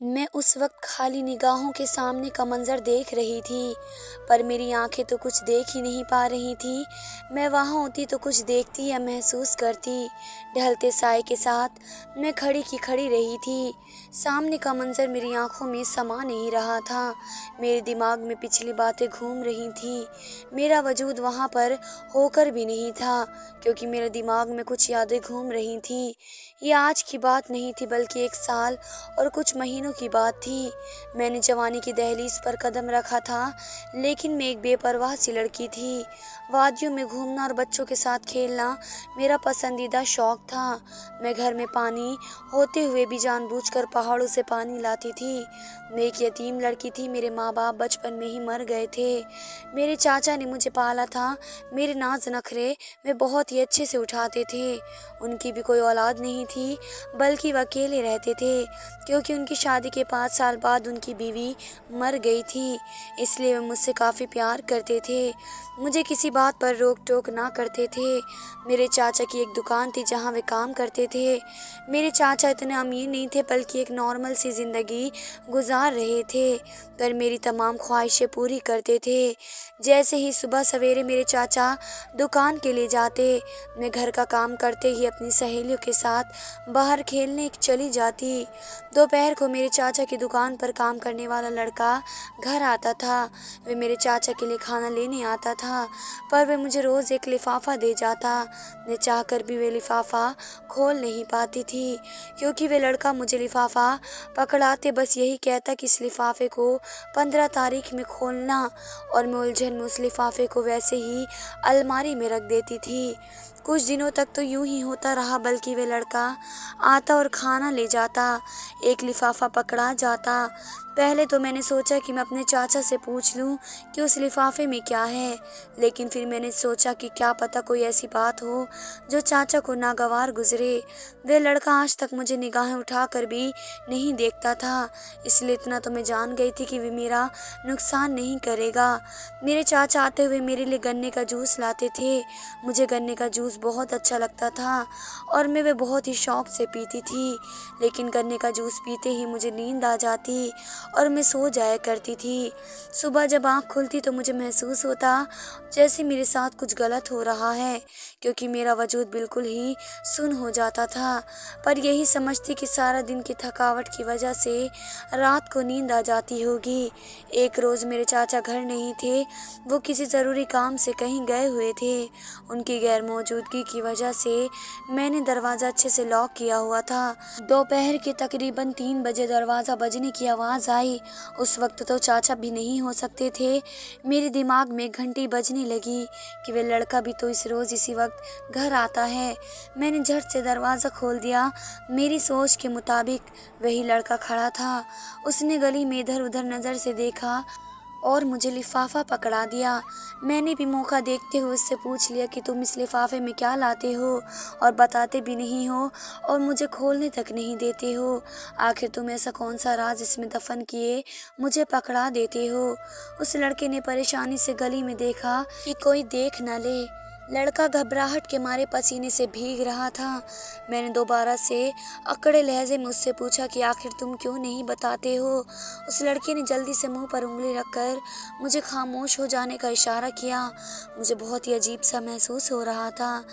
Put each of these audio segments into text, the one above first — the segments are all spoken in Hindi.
मैं उस वक़्त खाली निगाहों के सामने का मंज़र देख रही थी, पर मेरी आँखें तो कुछ देख ही नहीं पा रही थी। मैं वहाँ होती तो कुछ देखती या महसूस करती। ढलते साए के साथ मैं खड़ी की खड़ी रही थी। सामने का मंज़र मेरी आँखों में समा नहीं रहा था। मेरे दिमाग में पिछली बातें घूम रही थीं। मेरा वजूद वहाँ पर होकर भी नहीं था, क्योंकि मेरे दिमाग में कुछ यादें घूम रही थीं। ये आज की बात नहीं थी, बल्कि 1 साल और कुछ महीनों की बात थी। मैंने जवानी की दहलीज पर कदम रखा था, लेकिन मैं एक बेपरवाह सी लड़की थी। वादियों में घूमना और बच्चों के साथ खेलना मेरा पसंदीदा शौक था। मैं घर में पानी होते हुए भी जानबूझकर पहाड़ों से पानी लाती थी। मैं एक यतीम लड़की थी, मेरे माँ-बाप बचपन में ही मर गए थे। मेरे चाचा ने मुझे पाला था। मेरे नाज़ नखरे वे बहुत ही अच्छे से उठाते थे। उनकी भी कोई औलाद नहीं थी, बल्कि वह अकेले रहते थे, क्योंकि उनकी शादी के 5 साल बाद उनकी बीवी मर गई थी। इसलिए वे मुझसे काफ़ी प्यार करते थे। मुझे किसी बात पर रोक-टोक ना करते थे। मेरे चाचा की एक दुकान थी जहाँ वे काम करते थे। मेरे चाचा इतने अमीर नहीं थे, बल्कि एक नॉर्मल सी ज़िंदगी गुज़ार रहे थे, पर मेरी तमाम ख्वाहिशें पूरी करते थे। जैसे ही सुबह सवेरे मेरे चाचा दुकान के लिए जाते, मैं घर का काम करते ही अपनी सहेलियों के साथ बाहर खेलने चली जाती। दोपहर को मेरे चाचा की दुकान पर काम करने वाला लड़का घर आता था। वे मेरे चाचा के लिए खाना लेने आता था, पर वे मुझे रोज़ एक लिफ़ाफ़ा दे जाता। मैं चाहकर भी वे लिफ़ाफ़ा खोल नहीं पाती थी, क्योंकि वे लड़का मुझे लिफ़ाफ़ा पकड़ाते बस यही कहता कि इस लिफ़ाफ़े को 15 तारीख में खोलना, और मैं उलझन में उस लिफ़ाफ़े को वैसे ही अलमारी में रख देती थी। कुछ दिनों तक तो यूं ही होता रहा, बल्कि वे लड़का आता और खाना ले जाता। एक लिफ़ाफ़ा पकड़ा जाता। पहले तो मैंने सोचा कि मैं अपने चाचा से पूछ लूं कि उस लिफ़ाफ़े में क्या है, लेकिन फिर मैंने सोचा कि क्या पता कोई ऐसी बात हो जो चाचा को नागवार गुजरे। वे लड़का आज तक मुझे निगाहें उठाकर भी नहीं देखता था, इसलिए इतना तो मैं जान गई थी कि वे मेरा नुकसान नहीं करेगा। मेरे चाचा आते हुए मेरे लिए गन्ने का जूस लाते थे। मुझे गन्ने का जूस बहुत अच्छा लगता था और मैं वे बहुत ही शौक से पीती थी, लेकिन गन्ने का जूस पीते ही मुझे नींद आ जाती और मैं सो जाया करती थी। सुबह जब आँख खुलती तो मुझे महसूस होता जैसे मेरे साथ कुछ गलत हो रहा है, क्योंकि मेरा वजूद बिल्कुल ही सुन्न हो जाता था। पर यही समझती कि सारा दिन की थकावट की वजह से रात को नींद आ जाती होगी। एक रोज़ मेरे चाचा घर नहीं थे, वो किसी ज़रूरी काम से कहीं गए हुए थे। उनकी गैर मौजूदगी की वजह से मैंने दरवाज़ा अच्छे से लॉक किया हुआ था। दोपहर के तकरीबन 3 बजे दरवाज़ा बजने की आवाज़ आई। उस वक्त तो चाचा भी नहीं हो सकते थे। मेरे दिमाग में घंटी बजने लगी कि वे लड़का भी तो इस रोज़ इसी वक्त घर आता है। मैंने झट से दरवाज़ा खोल दिया। मेरी सोच के मुताबिक वही लड़का खड़ा था। उसने गली में इधर-उधर नज़र से देखा और मुझे लिफ़ाफ़ा पकड़ा दिया। मैंने भी मौका देखते हुए उससे पूछ लिया कि तुम इस लिफ़ाफ़े में क्या लाते हो, और बताते भी नहीं हो और मुझे खोलने तक नहीं देते हो। आखिर तुम ऐसा कौन-सा राज़ इसमें दफ़न किए मुझे पकड़ा देते हो? उस लड़के ने परेशानी से गली में देखा कि कोई देख न ले। लड़का घबराहट के मारे पसीने से भीग रहा था। मैंने दोबारा से अकड़े लहजे में उससे पूछा कि आखिर तुम क्यों नहीं बताते हो? उस लड़के ने जल्दी से मुंह पर उंगली रखकर मुझे खामोश हो जाने का इशारा किया। मुझे बहुत ही अजीब सा महसूस हो रहा था,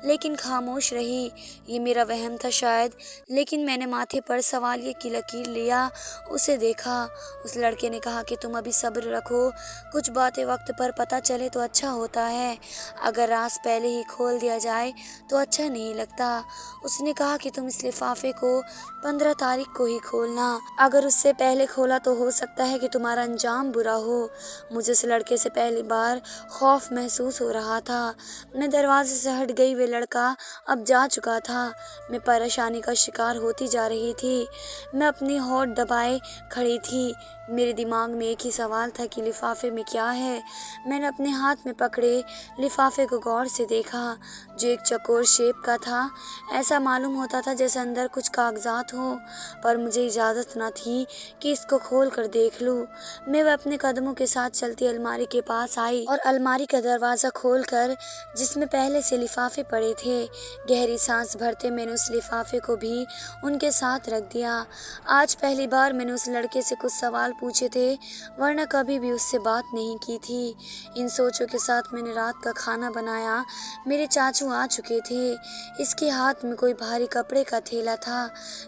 लेकिन खामोश रही। ये मेरा वहम था शायद, लेकिन मैंने माथे पर सवालिये की लकीर लिया उसे देखा। उस लड़के ने कहा कि तुम अभी सब्र रखो, कुछ बातें वक्त पर पता चले तो अच्छा होता है। अगर राज पहले ही खोल दिया जाए तो अच्छा नहीं लगता। उसने कहा कि तुम इस लिफाफे को 15 तारीख को ही खोलना। अगर उससे पहले खोला तो हो सकता है कि तुम्हारा अंजाम बुरा हो। मुझे उस लड़के से पहली बार खौफ महसूस हो रहा था। मैं दरवाजे से हट गई। वे लड़का अब जा चुका था। मैं परेशानी का शिकार होती जा रही थी। मैं अपनी होठ दबाए खड़ी थी। मेरे दिमाग में एक ही सवाल था कि लिफाफे में क्या है। मैंने अपने हाथ में पकड़े लिफाफे को गौर से देखा जो एक चौकोर शेप का था। ऐसा मालूम होता था जैसे अंदर कुछ कागजात हो, पर मुझे इजाज़त न थी कि इसको खोल कर देख लूँ। मैं वह अपने कदमों के साथ चलती अलमारी के पास आई और अलमारी का दरवाज़ा खोलकर, जिसमें पहले से लिफाफे पड़े थे, गहरी सांस भरते मैंने उस लिफाफे को भी उनके साथ रख दिया। आज पहली बार मैंने उस लड़के से कुछ सवाल पूछे थे, वरना कभी भी उससे बात नहीं की थी। इन सोचों के साथ मैंने रात का खाना बनाया। मेरे चाचू आ चुके थे। इसके हाथ में कोई भारी कपड़े का थैला था।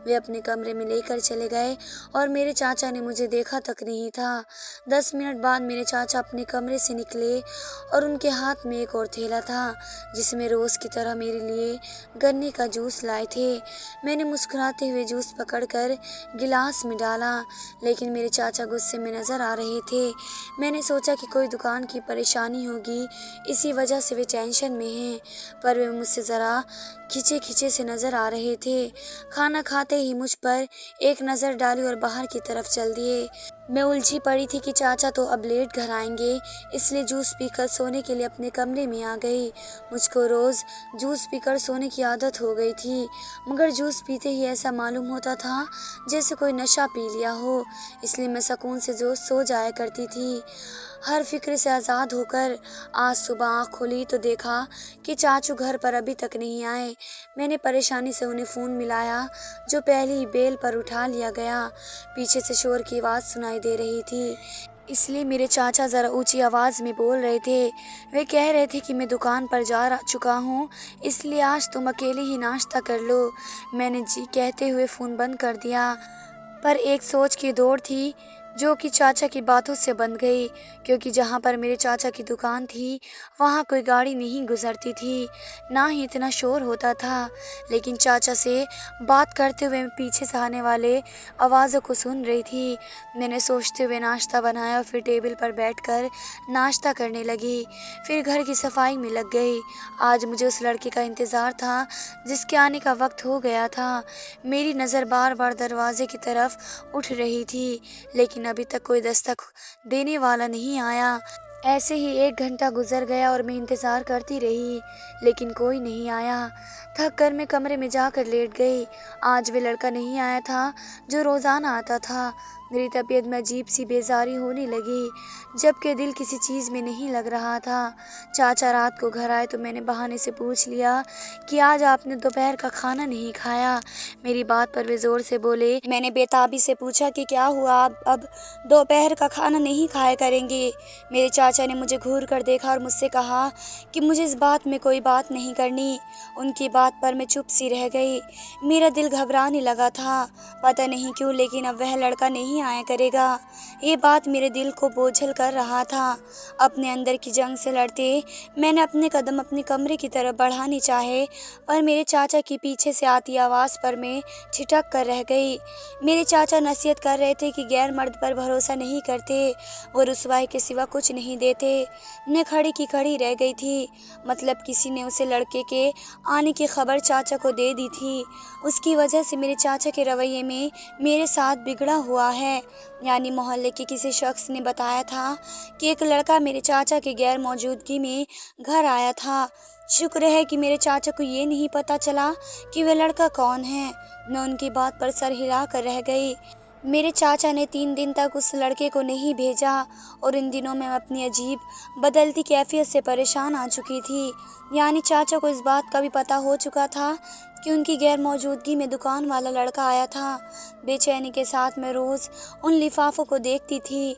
वे अपने कमरे में लेकर चले गए और मेरे चाचा ने मुझे देखा तक नहीं था। 10 मिनट बाद मेरे चाचा अपने कमरे से निकले और उनके हाथ में एक और थैला था, जिसमें रोज़ की तरह मेरे लिए गन्ने का जूस लाए थे। मैंने मुस्कुराते हुए जूस पकड़कर गिलास में डाला, लेकिन मेरे चाचा गुस्से में नज़र आ रहे थे। मैंने सोचा कि कोई दुकान की परेशानी होगी, इसी वजह से वे टेंशन में हैं, पर वे मुझसे ज़रा खिंचे खिंचे से नज़र आ रहे थे। खाना खाते ही मुझ पर एक नज़र डाली और बाहर की तरफ चल दिए। मैं उलझी पड़ी थी कि चाचा तो अब लेट घर आएंगे, इसलिए जूस पीकर सोने के लिए अपने कमरे में आ गई। मुझको रोज़ जूस पीकर सोने की आदत हो गई थी, मगर जूस पीते ही ऐसा मालूम होता था जैसे कोई नशा पी लिया हो, इसलिए मैं सुकून से जो सो जाया करती थी। हर फिक्र से आज़ाद होकर आज सुबह आँख खोली तो देखा कि चाचू घर पर अभी तक नहीं आए। मैंने परेशानी से उन्हें फ़ोन मिलाया, जो पहले ही बेल पर उठा लिया गया। पीछे से शोर की आवाज़ सुनाई दे रही थी, इसलिए मेरे चाचा ज़रा ऊंची आवाज़ में बोल रहे थे। वे कह रहे थे कि मैं दुकान पर जा चुका हूँ, इसलिए आज तुम अकेले ही नाश्ता कर लो। मैंने जी कहते हुए फ़ोन बंद कर दिया, पर एक सोच की दौड़ थी जो कि चाचा की बातों से बन गई, क्योंकि जहाँ पर मेरे चाचा की दुकान थी वहाँ कोई गाड़ी नहीं गुजरती थी, ना ही इतना शोर होता था। लेकिन चाचा से बात करते हुए मैं पीछे से आने वाले आवाज़ों को सुन रही थी। मैंने सोचते हुए नाश्ता बनाया और फिर टेबल पर बैठकर नाश्ता करने लगी। फिर घर की सफाई में लग गई। आज मुझे उस लड़के का इंतज़ार था जिसके आने का वक्त हो गया था। मेरी नज़र बार बार दरवाजे की तरफ उठ रही थी, लेकिन अभी तक कोई दस्तक देने वाला नहीं आया। ऐसे ही 1 घंटा गुजर गया और मैं इंतज़ार करती रही, लेकिन कोई नहीं आया। थक कर मैं कमरे में जाकर लेट गई। आज वे लड़का नहीं आया था जो रोज़ाना आता था। मेरी तबीयत में अजीब सी बेजारी होने लगी, जबकि दिल किसी चीज़ में नहीं लग रहा था। चाचा रात को घर आए तो मैंने बहाने से पूछ लिया कि आज आपने दोपहर का खाना नहीं खाया। मेरी बात पर वे ज़ोर से बोले। मैंने बेताबी से पूछा कि क्या हुआ, आप अब दोपहर का खाना नहीं खाया करेंगे? मेरे चाचा ने मुझे घूर कर देखा और मुझसे कहा कि मुझे इस बात में कोई बात नहीं करनी। उनकी बात पर मैं चुप सी रह गई। मेरा दिल घबराने लगा था, पता नहीं क्यों, लेकिन अब वह लड़का नहीं आया करेगा। ये बात मेरे दिल को बोझल कर रहा था। अपने अंदर की जंग से लड़ते मैंने अपने कदम अपने कमरे की तरफ बढ़ाने चाहे, पर मेरे चाचा की पीछे से आती आवाज़ पर मैं ठिठक कर रह गई। मेरे चाचा नसीहत कर रहे थे कि गैर मर्द पर भरोसा नहीं करते, वो रुसवाई के सिवा कुछ नहीं देते। मैं खड़ी की खड़ी रह गई थी। मतलब किसी ने उसे लड़के के आने की खबर चाचा को दे दी थी। उसकी वजह से मेरे चाचा के रवैये में मेरे साथ बिगड़ा हुआ है। यानी मोहल्ले के किसी शख्स ने बताया था कि एक लड़का मेरे चाचा के गैर मौजूदगी में घर आया था। शुक्र है कि मेरे चाचा को ये नहीं पता चला कि वह लड़का कौन है। मैं उनकी बात पर सर हिला कर रह गई। मेरे चाचा ने 3 दिन तक उस लड़के को नहीं भेजा और इन दिनों मैं अपनी अजीब बदलती कैफियत से परेशान आ चुकी थी। यानी चाचा को इस बात का भी पता हो चुका था कि उनकी गैर मौजूदगी में दुकान वाला लड़का आया था। बेचैनी के साथ मैं रोज़ उन लिफाफों को देखती थी।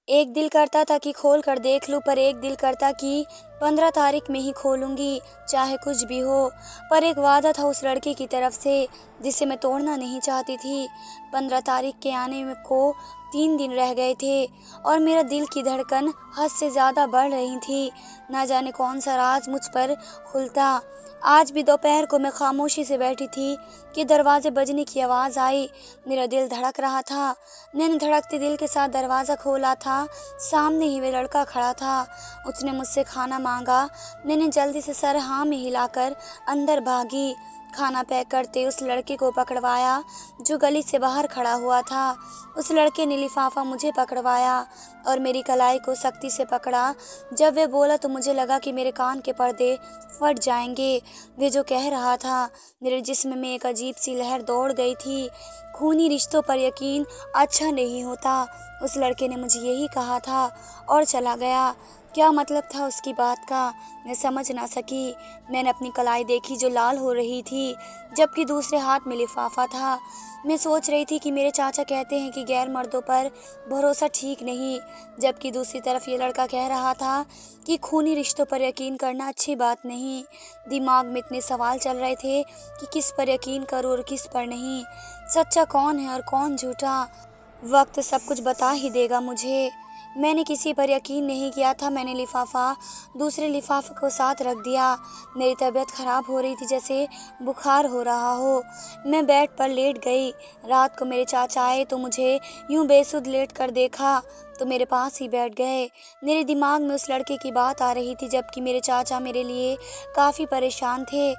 एक दिल करता था कि खोल कर देख लूं, पर एक दिल करता कि 15 तारीख में ही खोलूंगी, चाहे कुछ भी हो। पर एक वादा था उस लड़के की तरफ से जिसे मैं तोड़ना नहीं चाहती थी। 15 तारीख के आने में को 3 दिन रह गए थे और मेरा दिल की धड़कन हद से ज़्यादा बढ़ रही थी। ना जाने कौन सा राज मुझ पर खुलता। आज भी दोपहर को मैं खामोशी से बैठी थी कि दरवाजे बजने की आवाज़ आई। मेरा दिल धड़क रहा था। मैंने धड़कते दिल के साथ दरवाज़ा खोला था। सामने ही वह लड़का खड़ा था। उसने मुझसे खाना मांगा। मैंने जल्दी से सर हाँ में हिलाकर अंदर भागी। खाना पैक करते उस लड़के को पकड़वाया जो गली से बाहर खड़ा हुआ था। उस लड़के ने लिफाफा मुझे पकड़वाया और मेरी कलाई को सख्ती से पकड़ा। जब वह बोला तो मुझे लगा कि मेरे कान के पर्दे फट जाएंगे। वे जो कह रहा था, मेरे जिस्म में एक अजीब सी लहर दौड़ गई थी। खूनी रिश्तों पर यकीन अच्छा नहीं होता, उस लड़के ने मुझे यही कहा था और चला गया। क्या मतलब था उसकी बात का, मैं समझ ना सकी। मैंने अपनी कलाई देखी जो लाल हो रही थी, जबकि दूसरे हाथ में लिफाफा था। मैं सोच रही थी कि मेरे चाचा कहते हैं कि गैर मर्दों पर भरोसा ठीक नहीं, जबकि दूसरी तरफ ये लड़का कह रहा था कि खूनी रिश्तों पर यकीन करना अच्छी बात नहीं। दिमाग में इतने सवाल चल रहे थे कि किस पर यकीन करूँ और किस पर नहीं। सच्चा कौन है और कौन झूठा, वक्त सब कुछ बता ही देगा मुझे। मैंने किसी पर यकीन नहीं किया था। मैंने लिफाफा दूसरे लिफाफे को साथ रख दिया। मेरी तबीयत ख़राब हो रही थी, जैसे बुखार हो रहा हो। मैं बेड पर लेट गई। रात को मेरे चाचा आए तो मुझे यूं बेसुध लेट कर देखा तो मेरे पास ही बैठ गए। मेरे दिमाग में उस लड़के की बात आ रही थी, जबकि मेरे चाचा मेरे लिए काफ़ी परेशान थे।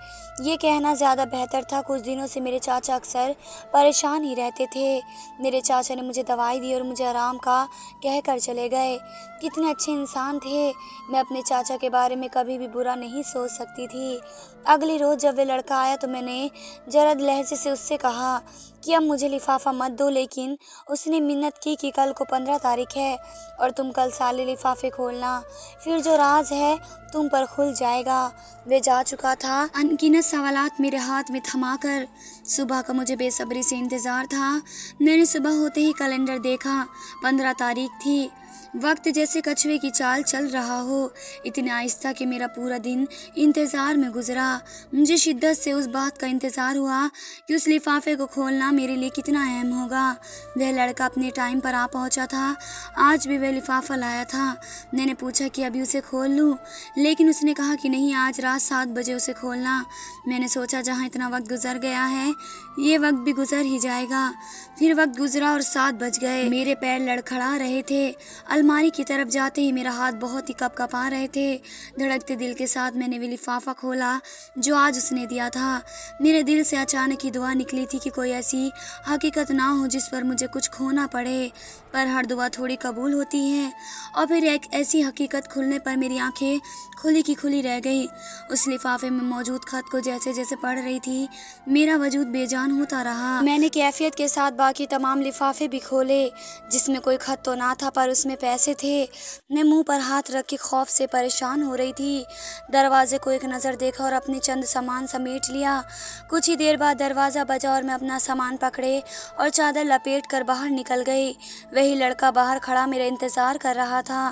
ये कहना ज़्यादा बेहतर था, कुछ दिनों से मेरे चाचा अक्सर परेशान ही रहते थे। मेरे चाचा ने मुझे दवाई दी और मुझे आराम का कह कर चले गए। कितने अच्छे इंसान थे। मैं अपने चाचा के बारे में कभी भी बुरा नहीं सोच सकती थी। अगली रोज़ जब वे लड़का आया तो मैंने जरद लहजे से उससे कहा कि अब मुझे लिफाफा मत दो, लेकिन उसने मिन्नत की कि कल को 15 तारीख है और तुम कल सारे लिफाफे खोलना, फिर जो राज है तुम पर खुल जाएगा। वे जा चुका था, अनगिनत सवालात मेरे हाथ में थमाकर। सुबह का मुझे बेसब्री से इंतज़ार था। मैंने सुबह होते ही कैलेंडर देखा, 15 तारीख थी। वक्त जैसे कछुए की चाल चल रहा हो, इतना आहिस्ता कि मेरा पूरा दिन इंतज़ार में गुजरा। मुझे शिद्दत से उस बात का इंतज़ार हुआ कि उस लिफाफे को खोलना मेरे लिए कितना अहम होगा। वह लड़का अपने टाइम पर आ पहुंचा था। आज भी वह लिफाफा लाया था। मैंने पूछा कि अभी उसे खोल लूं, लेकिन उसने कहा कि नहीं, आज रात 7 बजे उसे खोलना। मैंने सोचा जहाँ इतना वक्त गुजर गया है, ये वक्त भी गुजर ही जाएगा। फिर वक्त गुजरा और 7 बज गए। मेरे पैर लड़खड़ा रहे थे। अलमारी की तरफ जाते ही मेरा हाथ बहुत ही कँपा रहे थे। धड़कते दिल के साथ मैंने वो लिफाफा खोला जो आज उसने दिया था। मेरे दिल से अचानक ही दुआ निकली थी कि कोई ऐसी हकीकत ना हो जिस पर मुझे कुछ खोना पड़े, पर हर दुआ थोड़ी कबूल होती है। और फिर एक ऐसी हकीकत खुलने पर मेरी आंखें खुली की खुली रह गई। उस लिफाफे में मौजूद खत को जैसे जैसे पढ़ रही थी, मेरा वजूद बेजान होता रहा। मैंने कैफियत के साथ बाकी तमाम लिफाफे भी खोले, जिसमें कोई खत तो ना था पर उसमें पैसे थे। मैं मुंह पर हाथ रख के खौफ से परेशान हो रही थी। दरवाजे को एक नज़र देखा और अपने चंद सामान समेट लिया। कुछ ही देर बाद दरवाज़ा बजा और मैं अपना सामान पकड़े और चादर लपेट कर बाहर निकल गई। वही लड़का बाहर खड़ा मेरा इंतज़ार कर रहा था।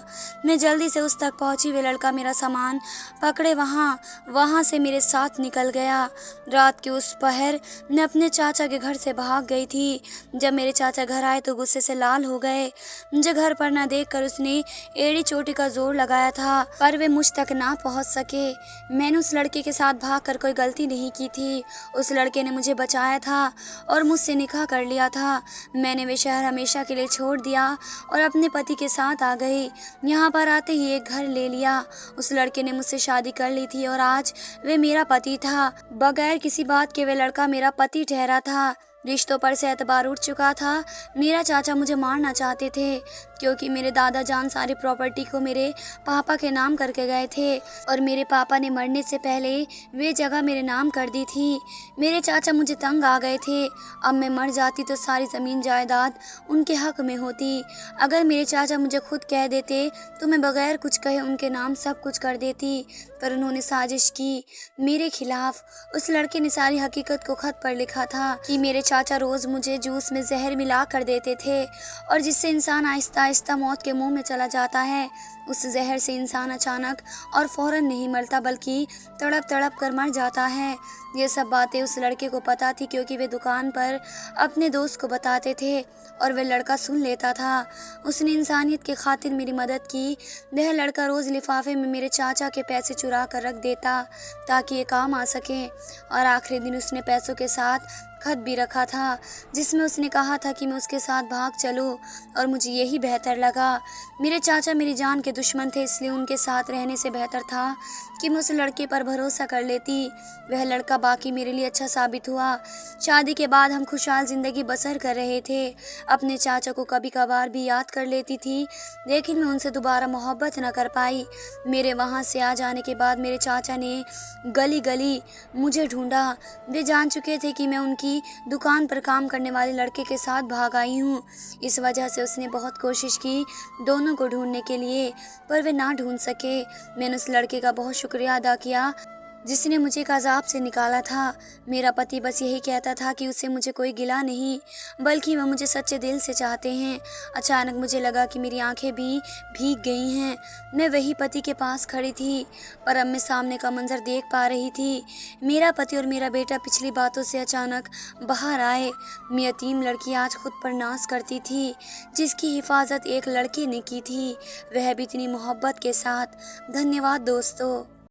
मैं जल्दी से उस तक पहुंची। वह लड़का मेरा सामान पकड़े वहाँ से मेरे साथ निकल गया। रात के उस पहर मैं अपने चाचा के घर से भाग गई थी। जब मेरे चाचा घर आए तो गुस्से से लाल हो गए। मुझे घर पर न देखकर उसने एड़ी चोटी का जोर लगाया था, पर वे मुझ तक ना पहुंच सके। मैंने उस लड़के के साथ भागकर कोई गलती नहीं की थी। उस लड़के ने मुझे बचाया था और मुझसे निकाह कर लिया था। मैंने वे शहर हमेशा के लिए छोड़ दिया और अपने पति के साथ आ गई। यहाँ पर आते ही एक घर ले लिया। उस लड़के ने मुझसे शादी कर ली थी और आज वे मेरा पति था। बगैर किसी बात के वे लड़का मेरा पति ठहरा था। रिश्तों पर से एतबार उठ चुका था। मेरा चाचा मुझे मारना चाहते थे क्योंकि मेरे दादा जान सारी प्रॉपर्टी को मेरे पापा के नाम करके गए थे और मेरे पापा ने मरने से पहले वे जगह मेरे नाम कर दी थी। मेरे चाचा मुझे तंग आ गए थे। अब मैं मर जाती तो सारी ज़मीन जायदाद उनके हक में होती। अगर मेरे चाचा मुझे खुद कह देते तो मैं बगैर कुछ कहे उनके नाम सब कुछ कर देती, पर उन्होंने साजिश की मेरे खिलाफ। उस लड़के ने सारी हकीकत को खत पर लिखा था कि मेरे चाचा रोज़ मुझे जूस में जहर मिला कर देते थे और जिससे इंसान आहिस्ता आहिस्ता मौत के मुंह में चला जाता है। उस जहर से इंसान अचानक और फौरन नहीं मरता बल्कि तड़प तड़प कर मर जाता है। ये सब बातें उस लड़के को पता थी क्योंकि वे दुकान पर अपने दोस्त को बताते थे और वह लड़का सुन लेता था। उसने इंसानियत की खातिर मेरी मदद की। वह लड़का रोज़ लिफाफे में मेरे चाचा के पैसे चुरा कर रख देता ताकि ये काम आ सके और आखिरी दिन उसने पैसों के साथ खत भी रखा था जिसमें उसने कहा था कि मैं उसके साथ भाग चलूं और मुझे यही बेहतर लगा। मेरे चाचा मेरी जान के के दुश्मन थे, इसलिए उनके साथ रहने से बेहतर था कि मैं उस लड़के पर भरोसा कर लेती। वह लड़का बाकी मेरे लिए अच्छा साबित हुआ। शादी के बाद हम खुशहाल ज़िंदगी बसर कर रहे थे। अपने चाचा को कभी कभार भी याद कर लेती थी, लेकिन मैं उनसे दोबारा मोहब्बत न कर पाई। मेरे वहाँ से आ जाने के बाद मेरे चाचा ने गली गली मुझे ढूंढा। वे जान चुके थे कि मैं उनकी दुकान पर काम करने वाले लड़के के साथ भाग आई हूँ। इस वजह से उसने बहुत कोशिश की दोनों को ढूंढने के लिए, पर वे ना ढूंढ सके। मैंने उस लड़के का बहुत शुक्रिया अदा किया जिसने मुझे एक अज़ाब से निकाला था। मेरा पति बस यही कहता था कि उसे मुझे कोई गिला नहीं, बल्कि वह मुझे सच्चे दिल से चाहते हैं। अचानक मुझे लगा कि मेरी आंखें भी भीग गई हैं। मैं वही पति के पास खड़ी थी, पर अब मैं सामने का मंजर देख पा रही थी। मेरा पति और मेरा बेटा पिछली बातों से अचानक बाहर आए। मैं यतीम लड़की आज खुद पर नाज करती थी, जिसकी हिफाजत एक लड़के ने की थी, वह भी इतनी मोहब्बत के साथ। धन्यवाद दोस्तों।